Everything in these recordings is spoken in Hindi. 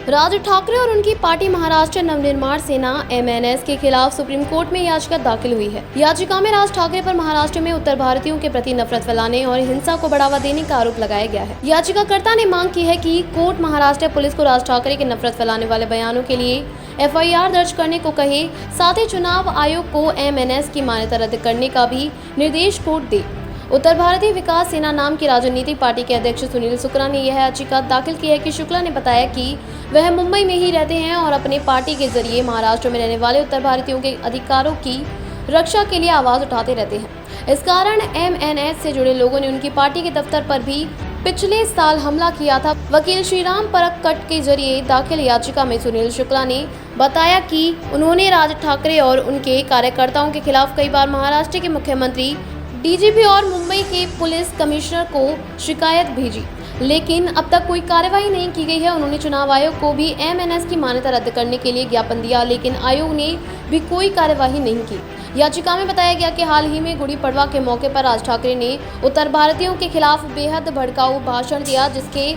राज ठाकरे और उनकी पार्टी महाराष्ट्र नवनिर्माण सेना एमएनएस के खिलाफ सुप्रीम कोर्ट में याचिका दाखिल हुई है। याचिका में राज ठाकरे पर महाराष्ट्र में उत्तर भारतीयों के प्रति नफरत फैलाने और हिंसा को बढ़ावा देने का आरोप लगाया गया है। याचिकाकर्ता ने मांग की है कि कोर्ट महाराष्ट्र पुलिस को राज ठाकरे के नफरत फैलाने वाले बयानों के लिए एफआईआर दर्ज करने को कहे, साथ ही चुनाव आयोग को एमएनएस की मान्यता रद्द करने का भी निर्देश कोर्ट दे। उत्तर भारतीय विकास सेना नाम की राजनीतिक पार्टी के अध्यक्ष सुनील शुक्ला ने यह याचिका दाखिल की है कि शुक्ला ने बताया कि वह मुंबई में ही रहते हैं और अपने पार्टी के जरिए महाराष्ट्र में रहने वाले उत्तर भारतीयों के अधिकारों की रक्षा के लिए आवाज उठाते रहते हैं। इस कारण एमएनएस से जुड़े लोगों ने उनकी पार्टी के दफ्तर पर भी पिछले साल हमला किया था। वकील श्रीराम परक्कट के जरिए दाखिल याचिका में सुनील शुक्ला ने बताया कि उन्होंने राज ठाकरे और उनके कार्यकर्ताओं के खिलाफ कई बार महाराष्ट्र के मुख्यमंत्री, डीजीपी और मुंबई के पुलिस कमिश्नर को शिकायत भेजी, लेकिन अब तक कोई कार्रवाई नहीं की गई है। उन्होंने चुनाव आयोग को भी एमएनएस की मान्यता रद्द करने के लिए ज्ञापन दिया, लेकिन आयोग ने भी कोई कार्यवाही नहीं की। याचिका में बताया गया कि हाल ही में गुड़ी पड़वा के मौके पर राज ठाकरे ने उत्तर भारतीयों के खिलाफ बेहद भड़काऊ भाषण दिया, जिसके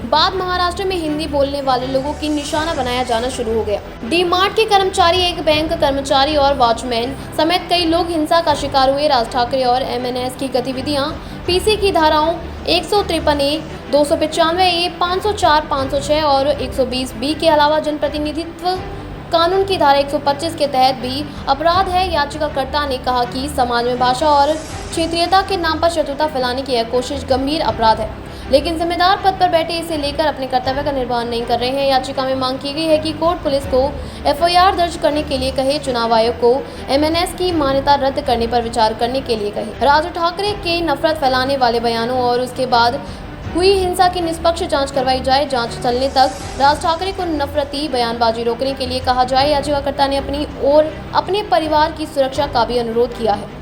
बाद महाराष्ट्र में हिंदी बोलने वाले लोगों की निशाना बनाया जाना शुरू हो गया। डी मार्ट के कर्मचारी, एक बैंक कर्मचारी और वॉचमैन समेत कई लोग हिंसा का शिकार हुए। राज ठाकरे और एमएनएस की गतिविधियां पीसी की धाराओं 153 ए, 295 ए, 504, 506 और 120 बी के अलावा जनप्रतिनिधित्व कानून की धारा 125 के तहत भी अपराध है। याचिकाकर्ता ने कहा कि समाज में भाषा और क्षेत्रीयता के नाम पर शत्रुता फैलाने की यह कोशिश गंभीर अपराध है, लेकिन जिम्मेदार पद पर बैठे इसे लेकर अपने कर्तव्य का निर्वहन नहीं कर रहे हैं। याचिका में मांग की गई है कि कोर्ट पुलिस को एफआईआर दर्ज करने के लिए कहे, चुनाव आयोग को एमएनएस की मान्यता रद्द करने पर विचार करने के लिए कहे। राज ठाकरे के नफरत फैलाने वाले बयानों और उसके बाद हुई हिंसा की निष्पक्ष जांच करवाई जाए। जांच चलने तक राज ठाकरे को नफरती बयानबाजी रोकने के लिए कहा जाए। याचिकाकर्ता ने अपनी और अपने परिवार की सुरक्षा का भी अनुरोध किया है।